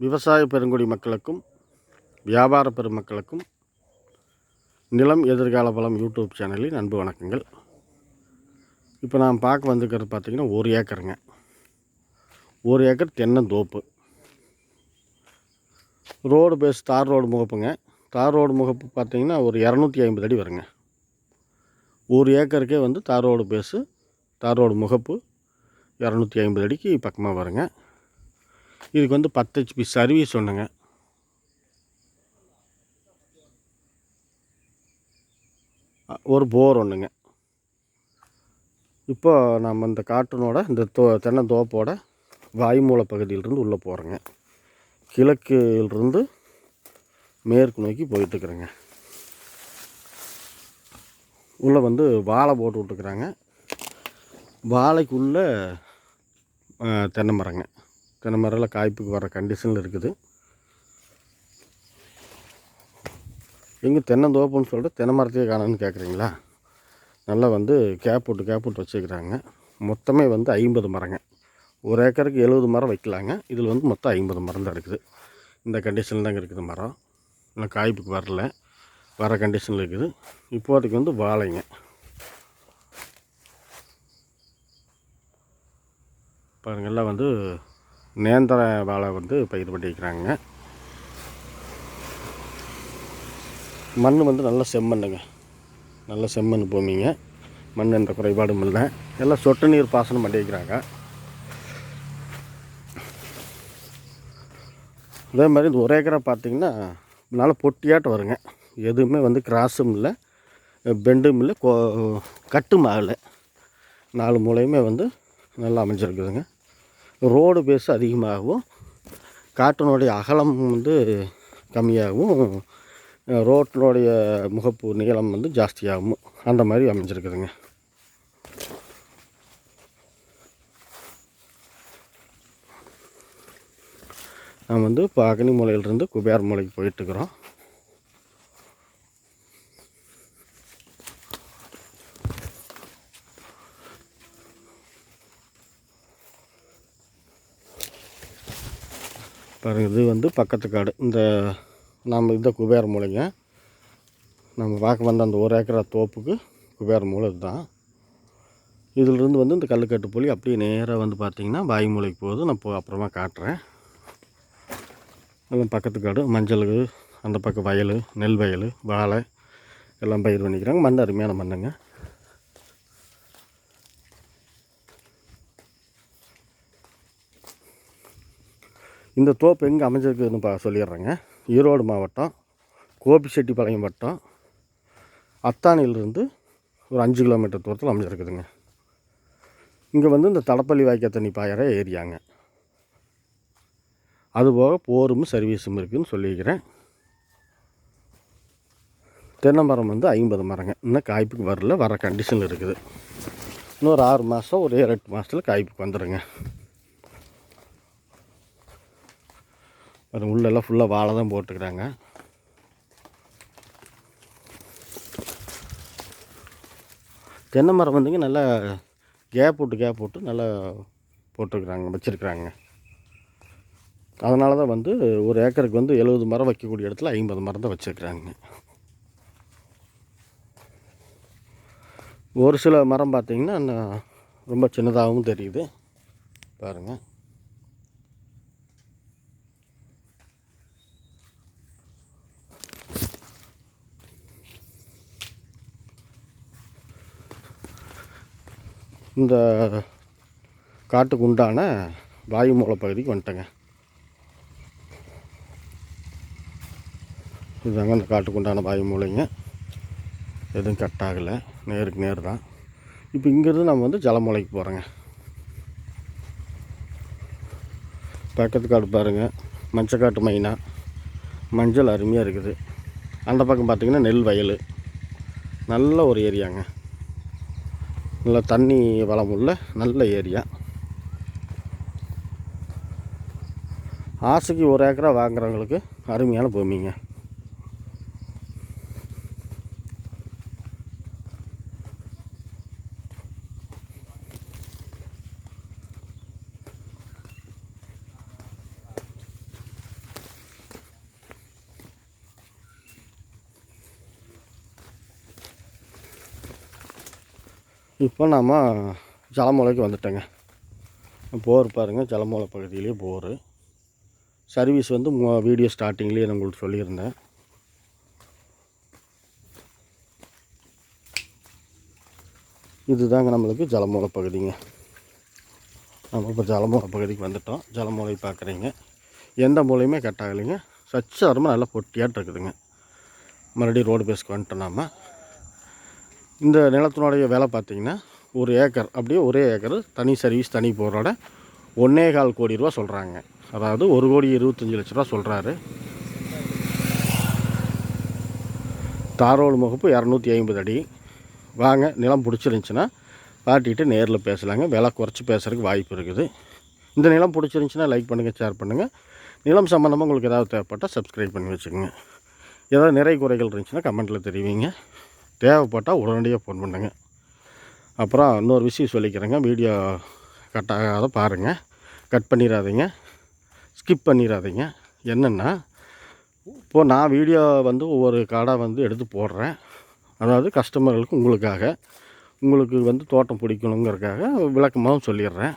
விவசாய பெருங்குடி மக்களுக்கும் வியாபார பெருமக்களுக்கும் நிலம் எதிர்கால பலம் யூடியூப் சேனலில் அன்பு வணக்கங்கள். இப்போ நான் பார்க்க வந்துக்கிறது பார்த்திங்கன்னா 1 ஏக்கருங்க. 1 ஏக்கர் தென்னந்தோப்பு. ரோடு பேஸ் தார் ரோடு முகப்புங்க. தார் ரோடு முகப்பு பார்த்திங்கன்னா ஒரு 250 அடி வருங்க. 1 ஏக்கருக்கே வந்து தார் ரோடு பேஸு தார் ரோடு முகப்பு 250 அடிக்கு பக்கமாக வருங்க. இதுக்கு வந்து 10 HP சர்வீஸ் ஒன்றுங்க. ஒரு போர் ஒன்றுங்க. இப்போ நம்ம இந்த காட்டினோட இந்த தென்னந்தோப்போட வாய்மூல பகுதியிலிருந்து உள்ளே போகிறோங்க. கிழக்கிலிருந்து மேற்கு நோக்கி போயிட்டுருக்குறேங்க. உள்ளே வந்து வாழை போட்டு விட்டுருக்குறாங்க. வாழைக்குள்ளே தென்னை மரங்க. தென்னை மரம்லாம் காய்ப்புக்கு வர கண்டிஷனில் இருக்குது. எங்கே தென்னந்தோப்புன்னு சொல்லிட்டு தென்னை மரத்தையே காணணும்னு கேட்குறீங்களா? நல்லா வந்து கேப் போட்டு வச்சுக்கிறாங்க. மொத்தமே வந்து 50 மரங்க. 1 ஏக்கருக்கு 70 மரம் வைக்கலாங்க. இதில் வந்து மொத்தம் 50 மரம் தான் இருக்குது. இந்த கண்டிஷனில் தாங்க இருக்குது மரம். இன்னும் காய்ப்புக்கு வர கண்டிஷனில் இருக்குது. இப்போதைக்கு வந்து வாழைங்க. பாருங்கள், எல்லாம் வந்து நேந்திர வாழை வந்து பயிர் பண்ணி வைக்கிறாங்க. மண் வந்து நல்ல செம்மண்ணுங்க. நல்ல செம்மண் பூமிங்க. மண் என்ற குறைபாடும் இல்லை. எல்லாம் சொட்டு நீர் பாசனம் பண்ணி வைக்கிறாங்க. அதே மாதிரி இந்த 1 ஏக்கரை பார்த்திங்கன்னா நல்லா பொட்டியாட்டு வருங்க. எதுவுமே வந்து கிராஸும் இல்லை, பெண்டும் இல்லை, கட்டும் ஆகலை. 4 மூலையுமே வந்து நல்லா அமைஞ்சிருக்குதுங்க. ரோடு பேஸ் அதிகமாகவும் காட்டினுடைய அகலம் வந்து கம்மியாகவும் ரோட்டினுடைய முகப்பு நீளம் வந்து ஜாஸ்தியாகவும் அந்த மாதிரி அமைஞ்சிருக்குதுங்க. நான் வந்து இப்போ அக்னி மூலையிலிருந்து குபேர மூலைக்கு போயிட்டுருக்குறோம். பாருங்கள், இது வந்து பக்கத்து காடு. இந்த குபேர மூலைங்க. நம்ம பார்க்க வந்த அந்த 1 ஏக்கரா தோப்புக்கு குபேர மூலை இதுதான். இதிலிருந்து வந்து இந்த கல்லுக்கட்டு புலி அப்படியே நேராக வந்து பார்த்திங்கன்னா வாய் மூலைக்கு போகுது. நான் அப்புறமா காட்டுறேன். எல்லாம் பக்கத்து காடு. மஞ்சள், அந்த பக்கம் வயல், நெல் வயல், வாழை எல்லாம் பயிர் பண்ணிக்கிறாங்க. மண் அருமையான மண்ணுங்க. இந்த தோப்பு எங்கே அமைஞ்சிருக்குதுன்னு சொல்லிடுறேங்க. ஈரோடு மாவட்டம் கோபிச்செட்டிப்பாளையம் வட்டம் அத்தானியிலிருந்து ஒரு 5 கிலோமீட்டர் தூரத்தில் அமைஞ்சிருக்குதுங்க. இங்கே வந்து இந்த தடப்பள்ளி வாய்க்கால் தண்ணி பாயிற ஏரியாங்க. அதுபோக போரும் சர்வீஸும் இருக்குதுன்னு சொல்லிக்கிறேன். தென்னை மரம் வந்து 50 மரங்க. இன்னும் காய்ப்புக்கு வர கண்டிஷனில் இருக்குது. இன்னொரு 6 மாதம், ஒரு 8 மாதத்தில் காய்ப்புக்கு வந்துடுங்க. அது உள்ளெல்லாம் ஃபுல்லாக வாழை தான் போட்டுக்கிறாங்க. தென்னை மரம் வந்துங்க நல்லா கேப் விட்டு நல்லா வச்சுருக்குறாங்க. அதனால தான் வந்து 1 ஏக்கருக்கு வந்து 70 மரம் வைக்கக்கூடிய இடத்துல 50 மரம் தான் வச்சுருக்குறாங்க. ஒரு சில மரம் பார்த்திங்கன்னா ரொம்ப சின்னதாகவும் தெரியுது. பாருங்கள், இந்த காட்டுக்கு உண்டான வாயு மூல பகுதிக்கு வந்துட்டேங்க. இதுதாங்க இந்த காட்டுக்கு உண்டான வாயு மூலைங்க. எதுவும் கட் ஆகலை, நேருக்கு நேர் தான். இப்போ இங்கேருந்து நம்ம வந்து ஜலமூலைக்கு போகிறோங்க. பக்கத்து காடு பாருங்கள், மஞ்சக்காட்டு மைனா, மஞ்சள் அருமையாக இருக்குது. அந்த பக்கம் பார்த்திங்கன்னா நெல் வயல். நல்ல ஒரு ஏரியாங்க. நல்ல தண்ணி வளம் உள்ள நல்ல ஏரியா. ஆசைக்கு 1 ஏக்கரா வாங்குறவங்களுக்கு அருமையான பூமிங்க. இப்போ நாம் ஜலமூலைக்கு வந்துட்டோங்க. போர் பாருங்கள், ஜலமூலை பகுதியிலே போர். சர்வீஸ் வந்து வீடியோ ஸ்டார்டிங்லேயே நான் உங்களுக்கு சொல்லியிருந்தேன். இதுதாங்க நம்மளுக்கு ஜலமூலை பகுதிங்க. நம்ம இப்போ ஜலமூலை பகுதிக்கு வந்துட்டோம். ஜலமூலை பார்க்குறீங்க, எந்த மூலையுமே கட் ஆகலைங்க. சச்சரமாக நல்லா பொட்டியாட்டு இருக்குதுங்க. மறுபடியும் ரோடு பேஸ்க்கு வந்துட்டோம். நாம் இந்த நிலத்தினுடைய விலை பார்த்திங்கன்னா 1 ஏக்கர், அப்படியே ஒரே ஏக்கர் தனி சர்வீஸ் தனி போரோட 1.25 கோடி ரூபா சொல்கிறாங்க. அதாவது 1,25,00,000 ரூபா சொல்கிறாரு. தாரோல் முகப்பு 250 அடி. வாங்க, நிலம் பிடிச்சிருந்துச்சின்னா பாட்டிகிட்டு நேரில் பேசலாங்க. விலை குறைச்சி பேசுகிறதுக்கு வாய்ப்பு இருக்குது. இந்த நிலம் பிடிச்சிருந்துச்சின்னா லைக் பண்ணுங்கள், ஷேர் பண்ணுங்கள். நிலம் சம்மந்தமாக உங்களுக்கு ஏதாவது தேவைப்பட்டால் சப்ஸ்கிரைப் பண்ணி வச்சுக்கோங்க. ஏதாவது நிறை குறைகள் இருந்துச்சுன்னா கமெண்ட்டில் தெரிவிங்க. தேவைப்பட்டால் உடனடியாக ஃபோன் பண்ணுங்கள். அப்புறம் இன்னொரு விஷயம் சொல்லிக்கிறேங்க, வீடியோ கட் ஆகாத பாருங்கள், கட் பண்ணிடாதீங்க, ஸ்கிப் பண்ணிடாதீங்க. என்னென்னா, இப்போது நான் வீடியோ வந்து ஒவ்வொரு கார்டாக வந்து எடுத்து போடுறேன். அதாவது கஸ்டமர்களுக்கு உங்களுக்கு வந்து தோட்டம் பிடிக்கணுங்கிறதுக்காக விளக்கமாகவும் சொல்லிடுறேன்.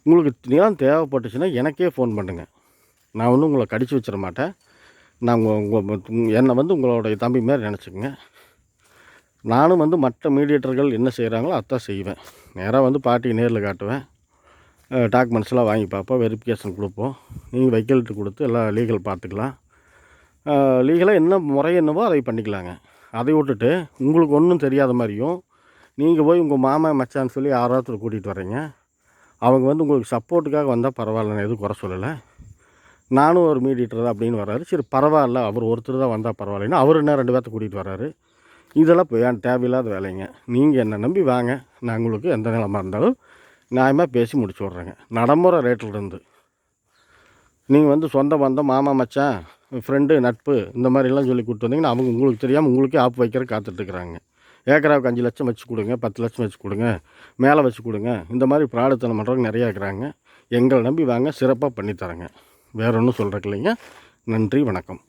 உங்களுக்கு நிலம் தேவைப்பட்டுச்சுன்னா எனக்கே ஃபோன் பண்ணுங்கள். நான் ஒன்றும் உங்களை கடிச்சு வச்சிட மாட்டேன். நான் என்னை வந்து உங்களுடைய தம்பி மாரி நினச்சிக்கங்க. நானும் வந்து மற்ற மீடியேட்டர்கள் என்ன செய்கிறாங்களோ அதான் செய்வேன். நேராக வந்து பார்ட்டிக்கு நேரில் காட்டுவேன். டாக்குமெண்ட்ஸ்லாம் வாங்கி பார்ப்போம், வெரிஃபிகேஷன் கொடுப்போம். நீங்கள் வைக்கல்ட்டு கொடுத்து எல்லாம் லீகல் பார்த்துக்கலாம். லீகலாக என்ன முறை என்னவோ அதை பண்ணிக்கலாங்க. அதை விட்டுட்டு உங்களுக்கு ஒன்றும் தெரியாத மாதிரியும் நீங்கள் போய் உங்கள் மாமா மச்சான்னு சொல்லி யாராவது கூட்டிகிட்டு வரீங்க. அவங்க வந்து உங்களுக்கு சப்போர்ட்டுக்காக வந்தால் பரவாயில்ல, நான் எதுவும் குறை சொல்லலை. நானும் ஒரு மீடியேட்டர் தான் அப்படின்னு வர்றாரு. சரி பரவாயில்ல, அவர் ஒருத்தர் தான் வந்தால் பரவாயில்லைன்னா அவர் என்ன 2 பேர்த்த கூட்டிகிட்டு வர்றாரு. இதெல்லாம் இப்போ ஏன் தேவையில்லாத வேலைங்க. நீங்கள் என்னை நம்பி வாங்க, நான் உங்களுக்கு எந்த நிலமாக இருந்தாலும் நியாயமாக பேசி முடிச்சு விட்றேங்க. நடைமுறை ரேட்டிலிருந்து நீங்கள் வந்து சொந்த பந்தம், மாமா மச்சான், ஃப்ரெண்டு, நட்பு இந்த மாதிரிலாம் சொல்லி கூப்பிட்டு வந்தீங்கன்னா அவங்க உங்களுக்கு தெரியாமல் உங்களுக்கே ஆப்பு வைக்கிற காத்துட்ருக்குறாங்க. ஏக்கராவுக்கு 5 லட்சம் வச்சு கொடுங்க, 10 லட்சம் வச்சு கொடுங்க, மேலே வச்சு கொடுங்க, இந்த மாதிரி ப்ராடத்தனம் பண்ணுறவங்க நிறையா இருக்கிறாங்க. எங்களை நம்பி வாங்க, சிறப்பாக பண்ணித்தரேங்க. வேறு ஒன்றும் சொல்கிறக்கு இல்லைங்க. நன்றி, வணக்கம்.